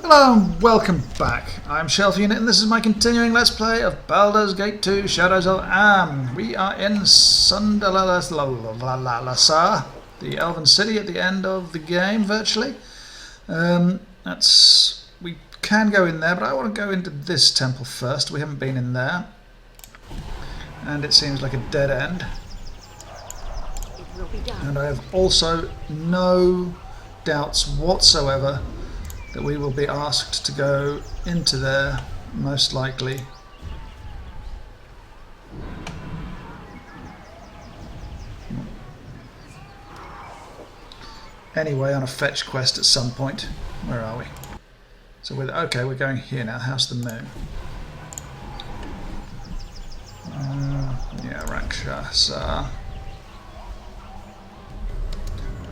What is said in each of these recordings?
Hello and welcome back. I'm Shelf Unit and this is my continuing Let's Play of Baldur's Gate 2 Shadows of Am. We are in Sundalalasa, the Elven city at the end of the game, virtually. We can go in there, but I want to go into this temple first. We haven't been in there. And it seems like a dead end. And I have also no doubts whatsoever that we will be asked to go into there, most likely. Anyway, on a fetch quest at some point. Where are we? So we're going here now. How's the moon? Yeah, Rakshasa.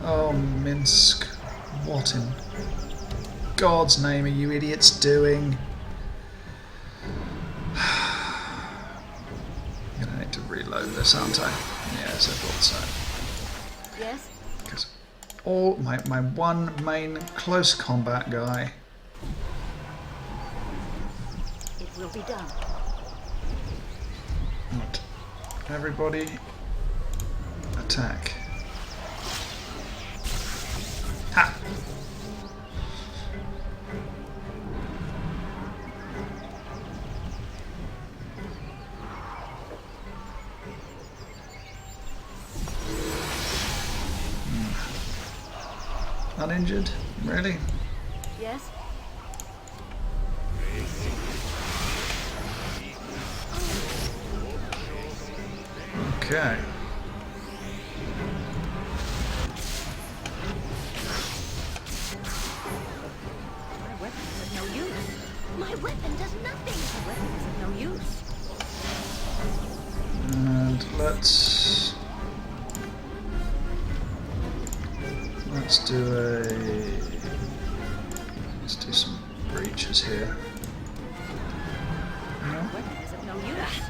Oh, Minsk. What in God's name are you idiots doing? I'm gonna need to reload this, aren't I? Yes, I thought so. Yes? Because all my one main close combat guy. It will be done. Right. Everybody attack. Ha! Uninjured? Really? Yes? Okay. My weapon is of no use. My weapon does nothing. My weapon is of no use. And let's do some breaches here. My weapon is of no use.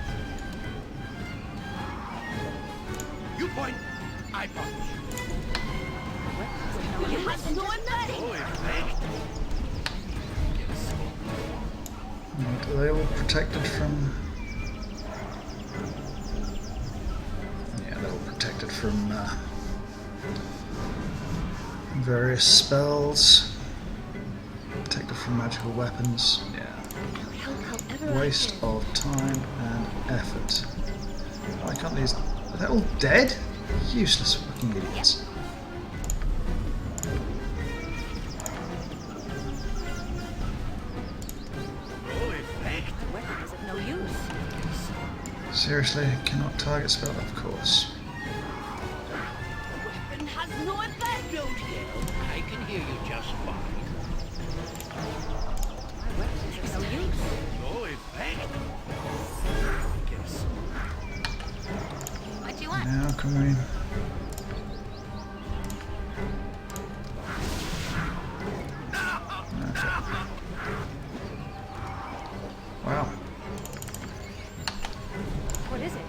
You point, I punch. My weapon is of no use. My weapon does nothing. Oh, effect. And are they all protected from? Yeah, they're all protected from various spells. Protected from magical weapons. Yeah. I'll help however I Waste can. of time and effort. Why can't these? Are they all dead? Useless fucking idiots. Oh, effect. My weapon is of no use. Seriously, cannot target spell, of course. Weapon has no effect. Don't yell. I can hear you just fine. My weapon is of no use. No effect. Guess. What do you want? Now can we? Okay. Wow. What is it?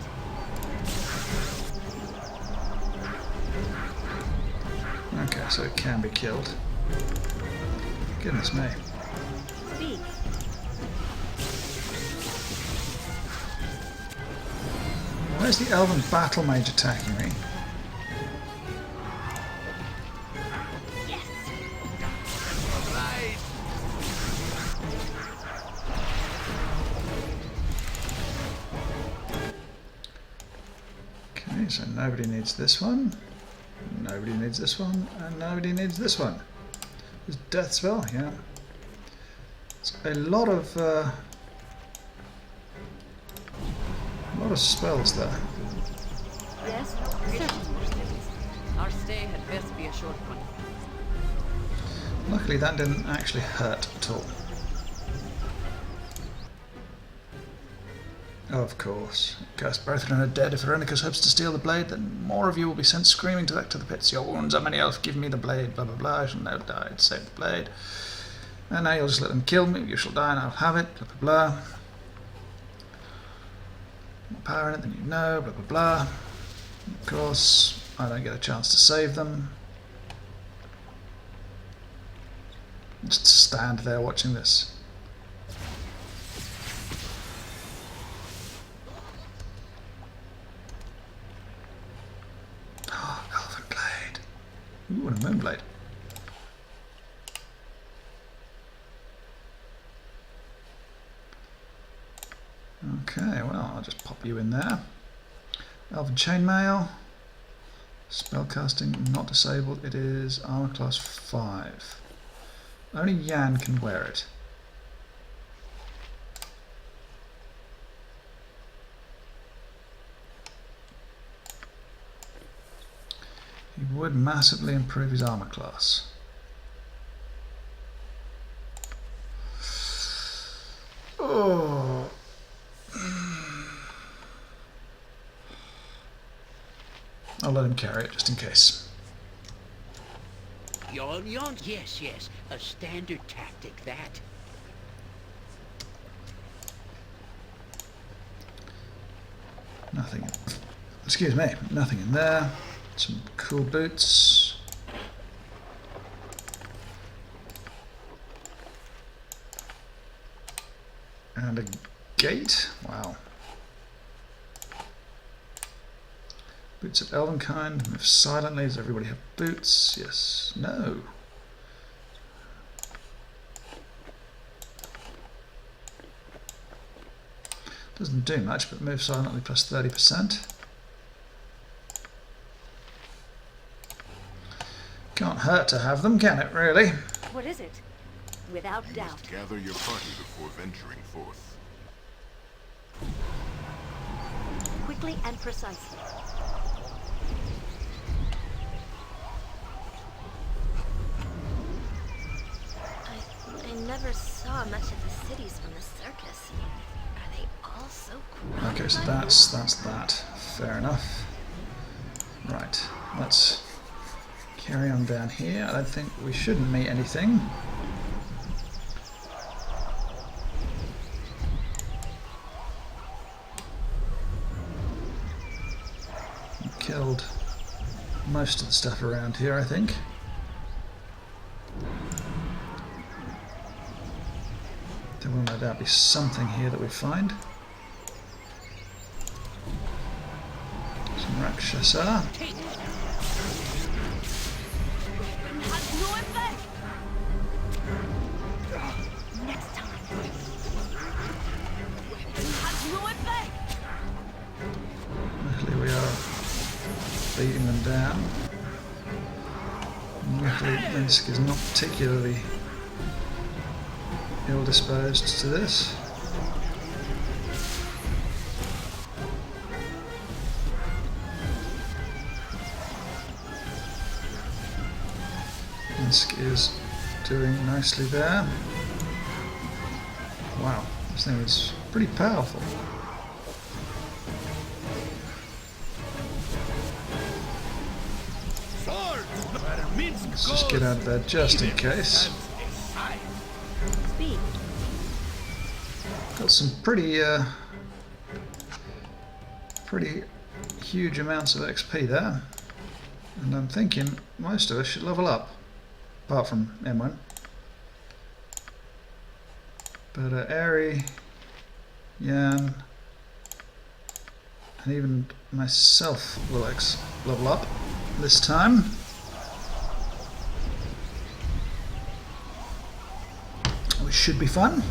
Okay, so it can be killed. Goodness me. Speak. Where's the Elven battle mage attacking me? Yes. Right. Okay, so nobody needs this one. Nobody needs this one, and nobody needs this one. There's death spell, yeah. It's a lot of spells there. Yes? Certainly. Our stay had best be a short one. Luckily, that didn't actually hurt at all. Oh, of course. Cursed brethren are dead. If Veronicus hopes to steal the blade, then more of you will be sent screaming back to the pits. Your wounds are many, elf. Give me the blade. Blah, blah, blah. I shall now die to save the blade. And now you'll just let them kill me. You shall die and I'll have it. Blah, blah, blah. More power in it than you know. Blah, blah, blah. Of course, I don't get a chance to save them. Just stand there watching this. Oh, Elven blade. Ooh, and a moon blade. Okay, well, I'll just pop you in there. Elven chainmail. Spellcasting not disabled. It is armor class 5. Only Jan can wear it. He would massively improve his armor class. Oh. I'll let him carry it just in case. Yon, yes, yes. A standard tactic, that. Nothing. Excuse me. Nothing in there. Some cool boots. And a gate. Wow. Boots of elven kind. Move silently. Does everybody have boots? Yes. No. Doesn't do much, but move silently plus 30%. Can't hurt to have them, can it, really? What is it? Without You doubt. must gather your party before venturing forth. Quickly and precisely. I never saw much of the cities from the circus. Are they all so cool? Okay, so that's that. Fair enough. Right, let's carry on down here. I don't think we shouldn't meet anything. Killed most of the stuff around here, I think. There will no doubt be something here that we find. Some Rakshasa. Next time. Luckily we are beating them down. Luckily Minsk is not particularly ill-disposed to this. Minsk is doing nicely there. Wow, this thing is pretty powerful. Let's just get out there just in case. Speed. Got some pretty huge amounts of XP there, and I'm thinking most of us should level up, apart from M1. But Ari, Jan, and even myself will level up this time. Which should be fun.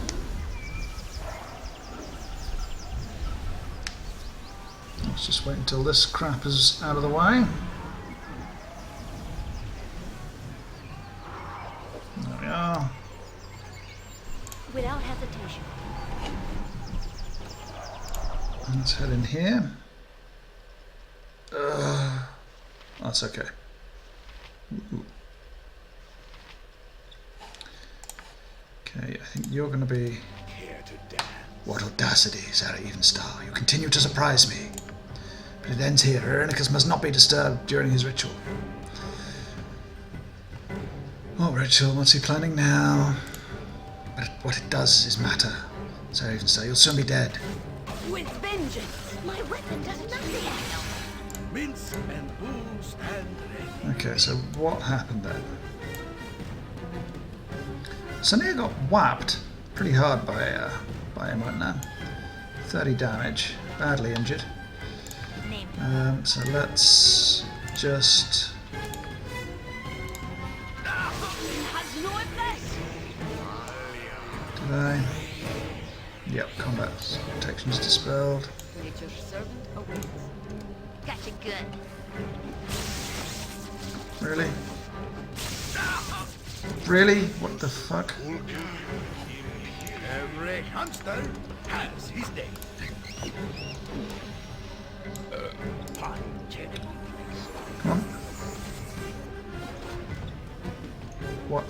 Let's just wait until this crap is out of the way. There we are. Without hesitation. Let's head in here. That's okay. Ooh. Okay, I think you're going to be... Care to dance? What audacity, Sarah Evenstar. You continue to surprise me. But it ends here. Irenicus must not be disturbed during his ritual. What ritual? What's he planning now? But what it does is matter. Sarah Evenstar, you'll soon be dead. With vengeance. My weapon does nothing. Mince and bull stand ready. Okay, so what happened then? Sonia got whapped pretty hard by him right now. 30 damage, badly injured. Name. So let's just. Did I? Yep, combat protection's dispelled. Nature's servant awaits. Gotcha good. Really? Really? What the fuck? Every hamster has his day. Pun intended. Come on. What?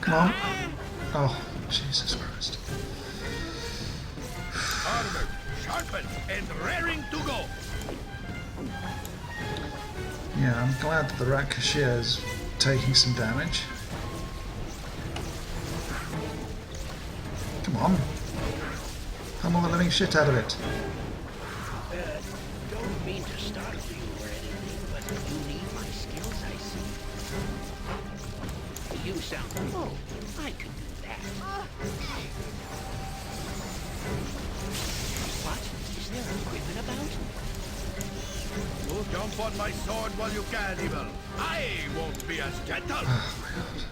Come on. Oh, Jesus Christ. Armored, sharpened, and raring to go. Yeah, I'm glad that the rat cashier is taking some damage. Come on. Pummel the living shit out of it. Don't mean to startle you or anything, but you need my skills, I see. You sound full. I can do that. What? Is there equipment about? You jump on my sword while you can, Evil. I won't be as gentle. Oh my god.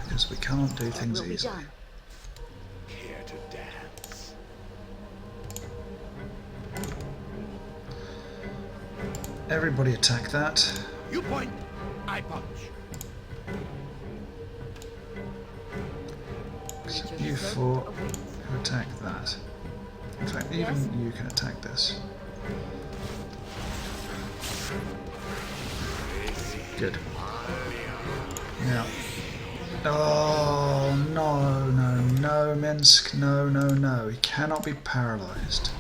Because we can't do things Will be easily. done. Care to dance? Everybody attack that. You point, I punch. Except Nature's you servant four awaits. who attack that. In fact, even Yes? you can attack this. Good. Now. Oh, no, no, no, Minsk. No, no, no. He cannot be paralysed.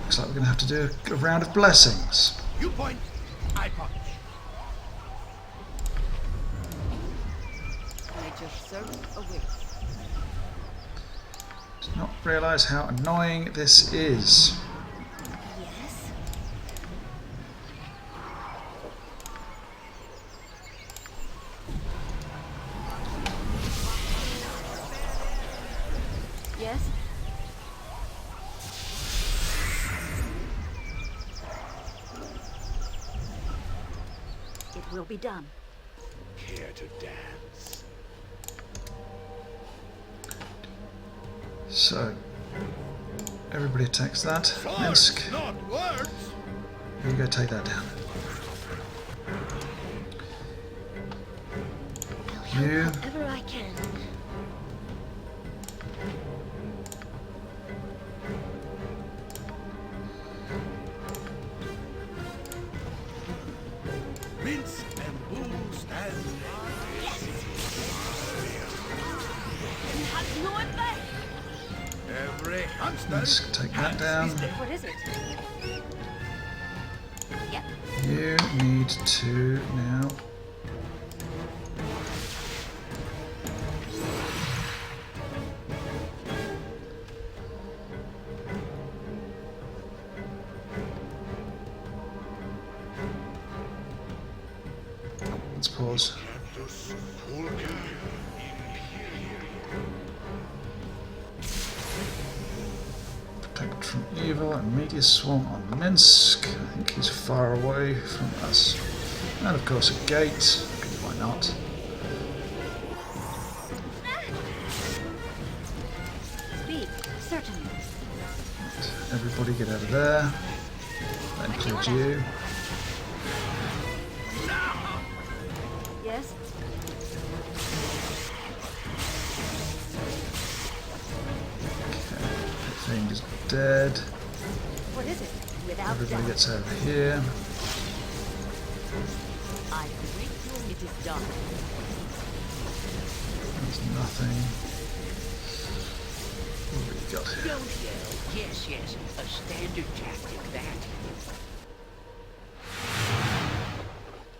Looks like we're going to have to do a round of blessings. You point, I punch. Nature's servant awaits. Do not realise how annoying this is. Yes. Yes? It will be done. Care to dance? So, everybody attacks that. Minsk, Swords, not words. you go take that down. I'll help You. however I can. Mince and bull stand. Every hamster. Minsk, take that down. What is it? Yep. You need to now. Let's pause. Protect from evil and meteor swarm on Minsk. I think he's far away from us. And of course a gate, because why not? Speed, certainly. Everybody get out of there. That includes you. Yes? Okay, that thing is dead. What is it? Without Everybody doubt. gets over here. I greet you. It is done. There's nothing. What have we got here? Don't yell. Yes, yes. A standard tactic, that.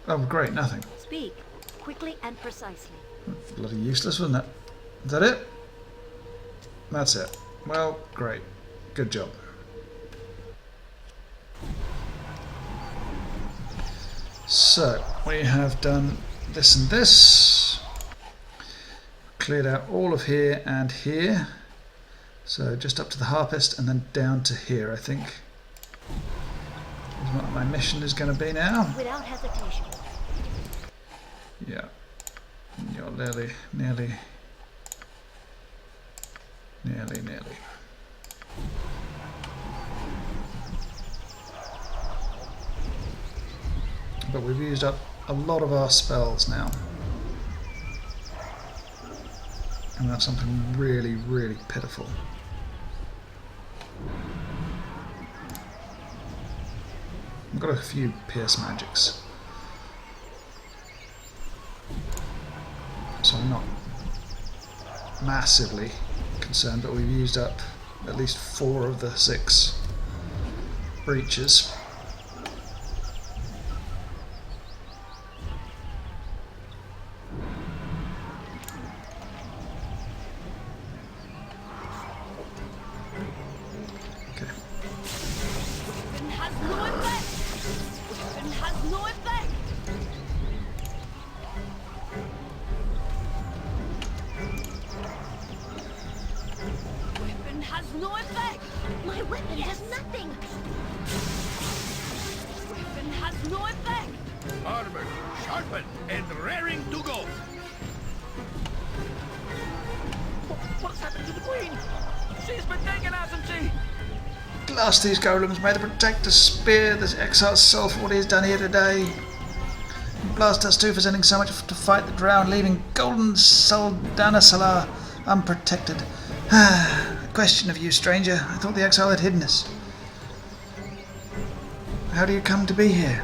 Oh, great, nothing. Speak, quickly and precisely. Bloody useless, wasn't it? Is that it? That's it. Well, great. Good job. So we have done this and this. Cleared out all of here and here. So just up to the harpist and then down to here, I think, is what my mission is going to be now. Without hesitation. Yeah. You're nearly. But we've used up a lot of our spells now. And that's something really, really pitiful. I've got a few pierce magics. So I'm not massively concerned, but we've used up at least 4 of the 6 breaches. Okay. Weapon has no effect! Weapon has no effect! Weapon has no effect! My weapon does nothing. Weapon has no effect! Armored, sharpened, and raring to go. What's happened to the Queen? She's been taken, hasn't she? Blast these golems, may the protector spare this exile's soul for what he has done here today. Blast us too for sending so much to fight the drowned, leaving golden Saldanasala unprotected. A question of you, stranger. I thought the exile had hidden us. How do you come to be here?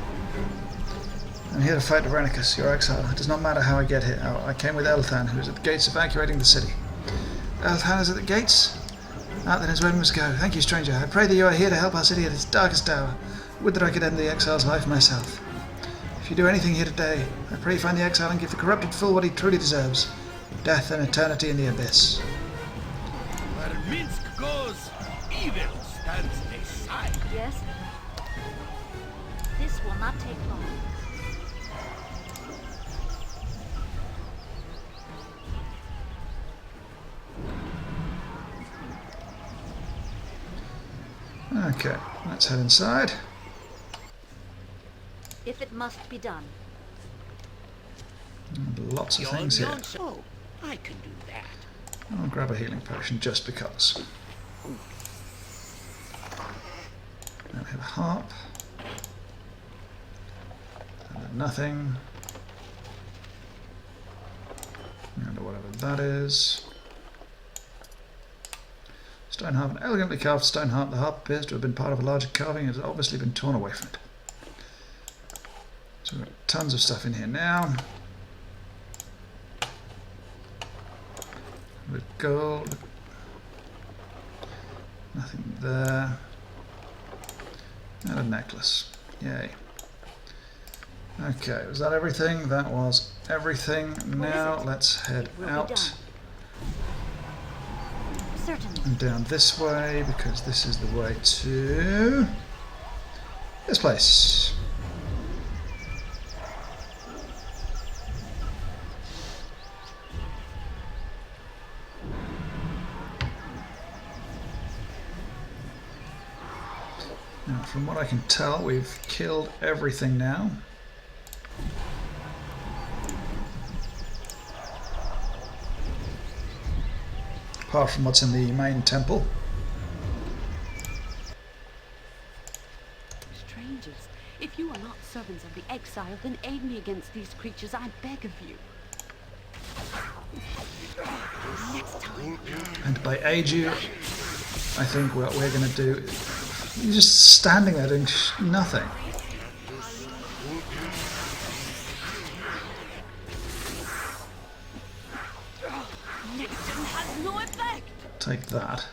I'm here to fight Veronicus, your exile. It does not matter how I get here. I came with Elthan, who is at the gates evacuating the city. Elthan is at the gates? Out then is where we must go. Thank you, stranger. I pray that you are here to help our city at its darkest hour. Would that I could end the exile's life myself. If you do anything here today, I pray you find the exile and give the corrupted fool what he truly deserves. Death and eternity in the abyss. Where Minsk goes, evil stands aside. Yes? This will not take long. Okay, let's head inside. If it must be done. And lots of things here. Oh, I can do that. I'll grab a healing potion just because. Now we have a harp. And then nothing. And whatever that is. Stone harp, an elegantly carved stone harp. The harp appears to have been part of a larger carving and has obviously been torn away from it. So we've got tons of stuff in here now. With gold. Nothing there. And a necklace. Yay. Okay, was that everything? That was everything. Now let's head out. Certainly. And down this way, because this is the way to this place. Now, from what I can tell, we've killed everything now. Apart from what's in the main temple. Strangers, if you are not servants of the exile, then aid me against these creatures, I beg of you. Next time. And by aid you, I think what we're going to do, you're just standing there doing nothing. Nixon has no effect! Take that.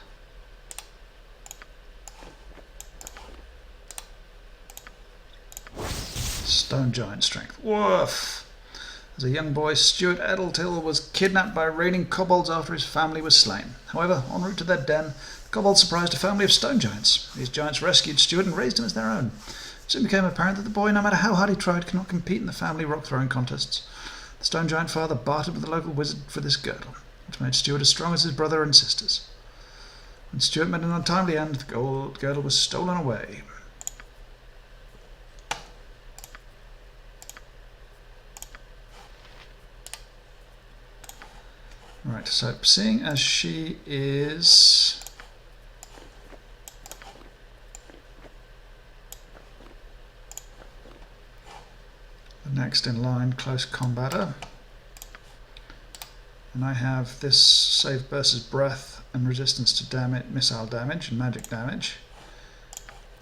Stone giant strength. Woof! As a young boy, Stuart Edeltil was kidnapped by raiding kobolds after his family was slain. However, en route to their den, the kobolds surprised a family of stone giants. These giants rescued Stuart and raised him as their own. Soon became apparent that the boy, no matter how hard he tried, could not compete in the family rock throwing contests. The stone giant father bartered with the local wizard for this girdle, which made Stuart as strong as his brother and sisters. When Stuart met an untimely end, the gold girdle was stolen away. Right, so seeing as she is the next in line close combatter, and I have this save versus breath and resistance to damage, missile damage and magic damage,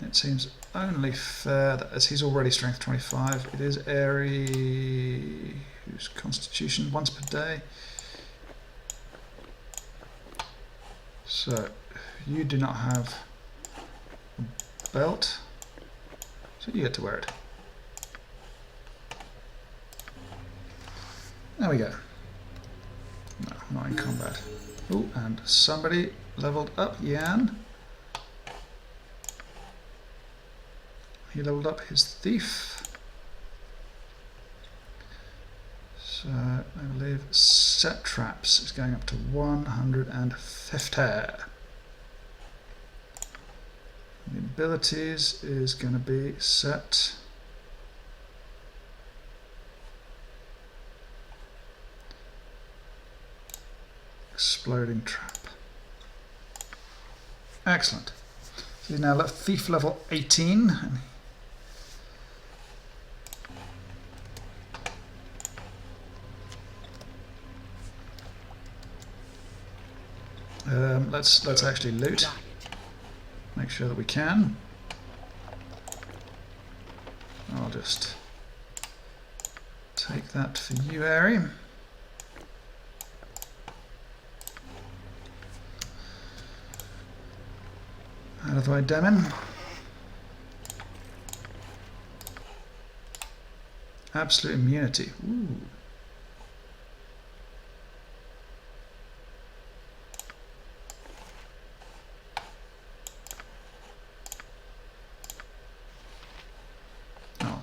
it seems only fair that as he's already strength 25, it is Airy, whose constitution once per day. So you do not have a belt, so you get to wear it. There we go. No, not in combat. Oh, and somebody leveled up Yan. He leveled up his thief. So I believe set traps is going up to 150. The abilities is going to be set exploding trap. Excellent. So he's now at thief level 18. Let's actually loot. Make sure that we can. I'll just take that for you, Harry. Out of the way, Demon. Absolute immunity. Ooh.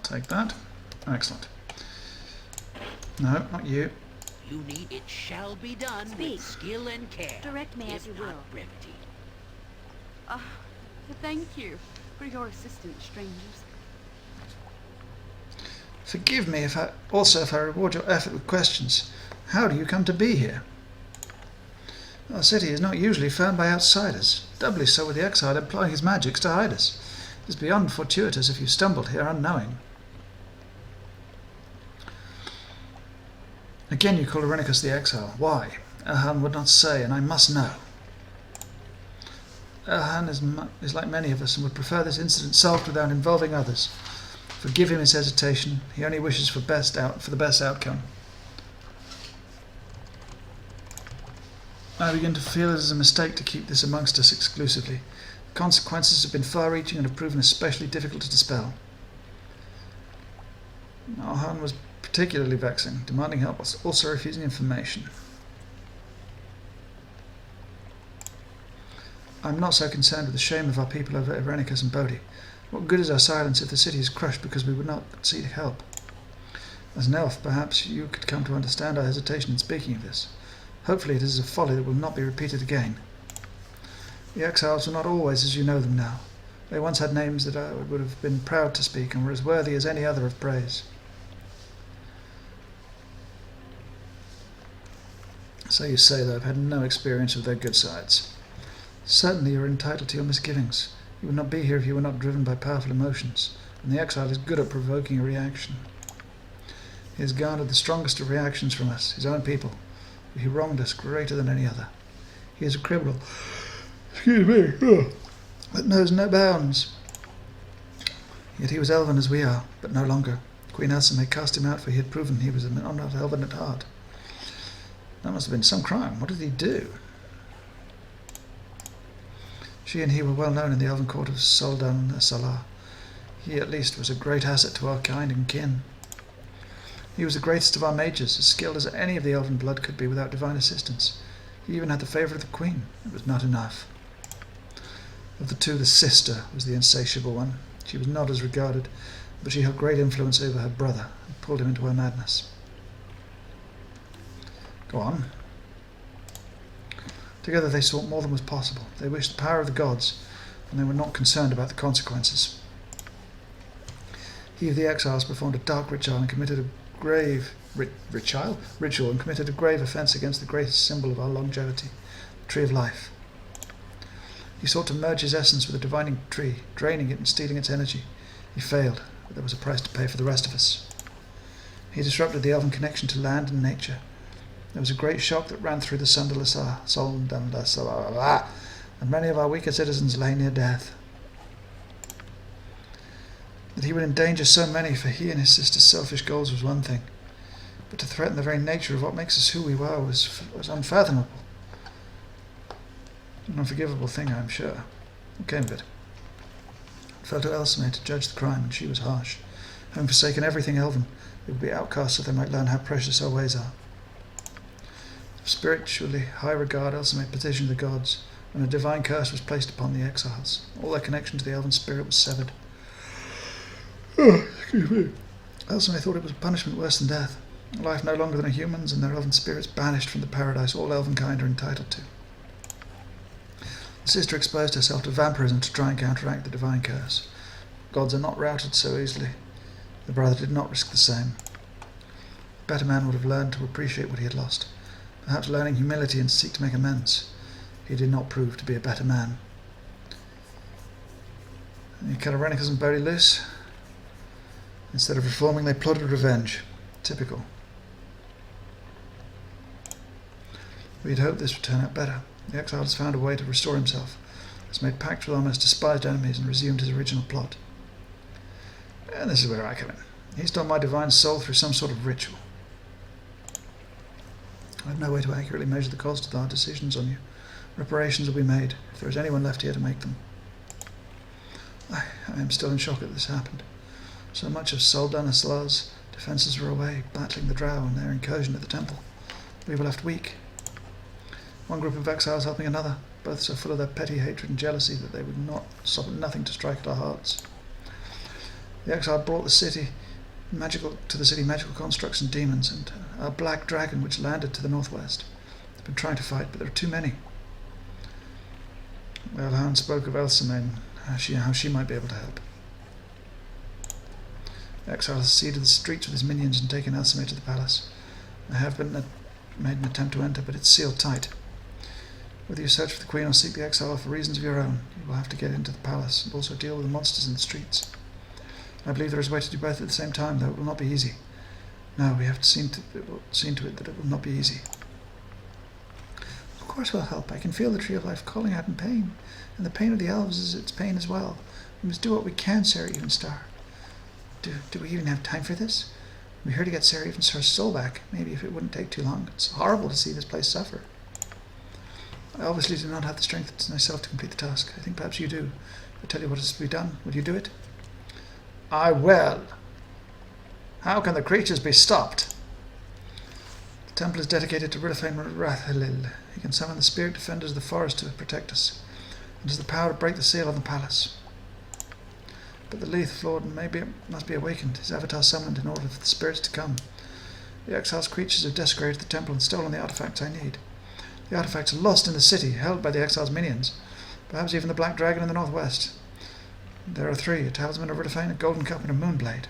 Take that. Excellent. No, not you. You need it shall be done Speak. with skill and care. Direct me as if you not will. brevity. Thank you for your assistance, strangers. Forgive me if I reward your effort with questions. How do you come to be here? Our city is not usually found by outsiders, doubly so with the exile employing his magics to hide us. It is beyond fortuitous if you stumbled here unknowing. Again you call Irenicus the Exile. Why? Elhan would not say, and I must know. Elhan is like many of us and would prefer this incident solved without involving others. Forgive him his hesitation. He only wishes for the best outcome. I begin to feel it is a mistake to keep this amongst us exclusively. The consequences have been far-reaching and have proven especially difficult to dispel. Elhan was particularly vexing, demanding help whilst also refusing information. I'm not so concerned with the shame of our people over Irenicus and Bodhi. What good is our silence if the city is crushed because we would not seek help? As an elf, perhaps you could come to understand our hesitation in speaking of this. Hopefully it is a folly that will not be repeated again. The exiles were not always as you know them now. They once had names that I would have been proud to speak and were as worthy as any other of praise. So you say that I've had no experience of their good sides. Certainly you are entitled to your misgivings. You would not be here if you were not driven by powerful emotions, and the exile is good at provoking a reaction. He has garnered the strongest of reactions from us, his own people. He wronged us greater than any other. He is a criminal, that knows no bounds. Yet he was Elven as we are, but no longer. Queen Elsa may cast him out, for he had proven he was not Elven at heart. That must have been some crime. What did he do? She and he were well known in the Elven court of Soldan Salah. He at least was a great asset to our kind and kin. He was the greatest of our mages, as skilled as any of the Elven blood could be without divine assistance. He even had the favour of the Queen. It was not enough. Of the two, the sister was the insatiable one. She was not as regarded, but she had great influence over her brother and pulled him into her madness. Go on. Together they sought more than was possible. They wished the power of the gods, and they were not concerned about the consequences. He of the exiles performed a dark ritual and committed a grave ritual and committed a grave offense against the greatest symbol of our longevity, the tree of life. He sought to merge his essence with the divining tree, draining it and stealing its energy. He failed, but there was a price to pay for the rest of us. He disrupted the elven connection to land and nature. There was a great shock that ran through the Sundalasar, and many of our weaker citizens lay near death. That he would endanger so many for he and his sister's selfish goals was one thing, but to threaten the very nature of what makes us who we were was unfathomable. An unforgivable thing, I am sure. What came of it? It fell to Elsame to judge the crime, and she was harsh. Having forsaken everything elven, they would be outcasts so they might learn how precious our ways are. Of spiritually high regard, Elsame petitioned the gods, and a divine curse was placed upon the exiles. All their connection to the elven spirit was severed. Excuse me. Elsame thought it was a punishment worse than death. A life no longer than a human's, and their elven spirits banished from the paradise all elvenkind are entitled to. The sister exposed herself to vampirism to try and counteract the divine curse. Gods are not routed so easily. The brother did not risk the same. A better man would have learned to appreciate what he had lost, perhaps learning humility and seek to make amends. He did not prove to be a better man. And cut Irenicus and Bodhi loose. Instead of reforming, they plotted revenge. Typical. We had hoped this would turn out better. The exile has found a way to restore himself, has made pacts with our most despised enemies, and resumed his original plot. And this is where I come in. He stole my divine soul through some sort of ritual. I have no way to accurately measure the cost of our decisions on you. Reparations will be made, if there is anyone left here to make them. I am still in shock that this happened. So much of Soldanaslar's defences were away, battling the drow in their incursion at the temple. We were left weak. One group of exiles helping another, both so full of their petty hatred and jealousy that they would not stop at nothing to strike at our hearts. The exile brought to the city magical constructs and demons, and a black dragon which landed to the northwest. They've been trying to fight, but there are too many. Well, Hound spoke of Elsame and how she might be able to help. The exile has seeded the streets with his minions and taken Elsame to the palace. I have made an attempt to enter, but it's sealed tight. Whether you search for the Queen or seek the exile for reasons of your own, you will have to get into the palace and also deal with the monsters in the streets. I believe there is a way to do both at the same time, though it will not be easy. No, we have to see to it that it will not be easy. Of course we'll help. I can feel the Tree of Life calling out in pain, and the pain of the elves is its pain as well. We must do what we can, Sarah Evenstar. Do we even have time for this? We're here to get Sarah Evenstar's soul back, maybe if it wouldn't take too long. It's horrible to see this place suffer. I obviously do not have the strength myself to complete the task. I think perhaps you do. If I tell you what is to be done, will you do it? I will. How can the creatures be stopped? The temple is dedicated to Rilithane Rathilil. He can summon the spirit defenders of the forest to protect us, and has the power to break the seal on the palace. But the Leith Lord must be awakened, his avatar summoned in order for the spirits to come. The exile's creatures have desecrated the temple and stolen the artifacts I need. The artifacts are lost in the city, held by the exile's minions, perhaps even the Black Dragon in the northwest. There are 3, a talisman of Ridafane, a golden cup, and a moonblade.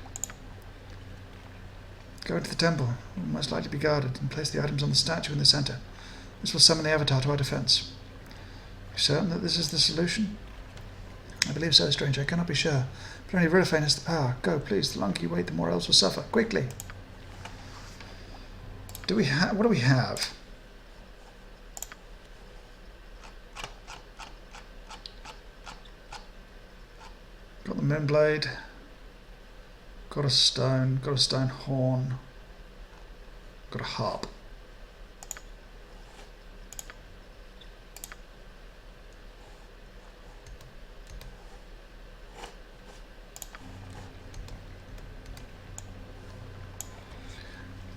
Go into the temple, it will most likely be guarded, and place the items on the statue in the centre. This will summon the avatar to our defence. Are you certain that this is the solution? I believe so, stranger. I cannot be sure. But only Ridafane has the power. Go, please. The longer you wait, the more elves will suffer. Quickly. What do we have? Got the moonblade. Got a stone horn. Got a harp.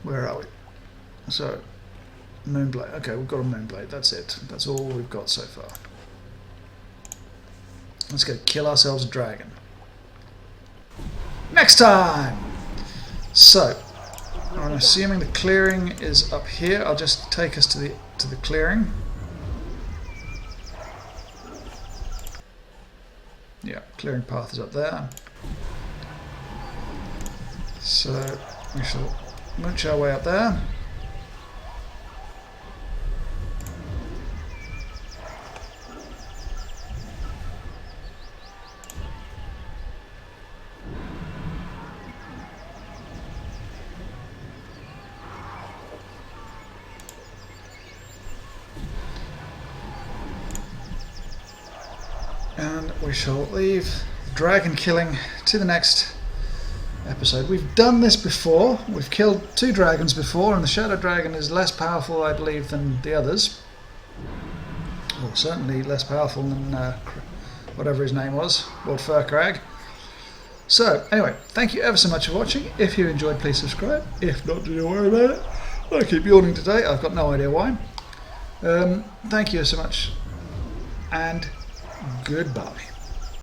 Where are we? So, moonblade. Okay, we've got a moonblade. That's it. That's all we've got so far. Let's go kill ourselves a dragon. next time. So, I'm assuming the clearing is up here. I'll just take us to the clearing. Yeah, clearing path is up there. So we shall mooch our way up there. And we shall leave dragon killing to the next episode. We've done this before. We've killed 2 dragons before, and the Shadow Dragon is less powerful, I believe, than the others. Or certainly less powerful than whatever his name was, Lord Furkrag. So, anyway, thank you ever so much for watching. If you enjoyed, please subscribe. If not, don't worry about it. I keep yawning today. I've got no idea why. Thank you so much, and goodbye.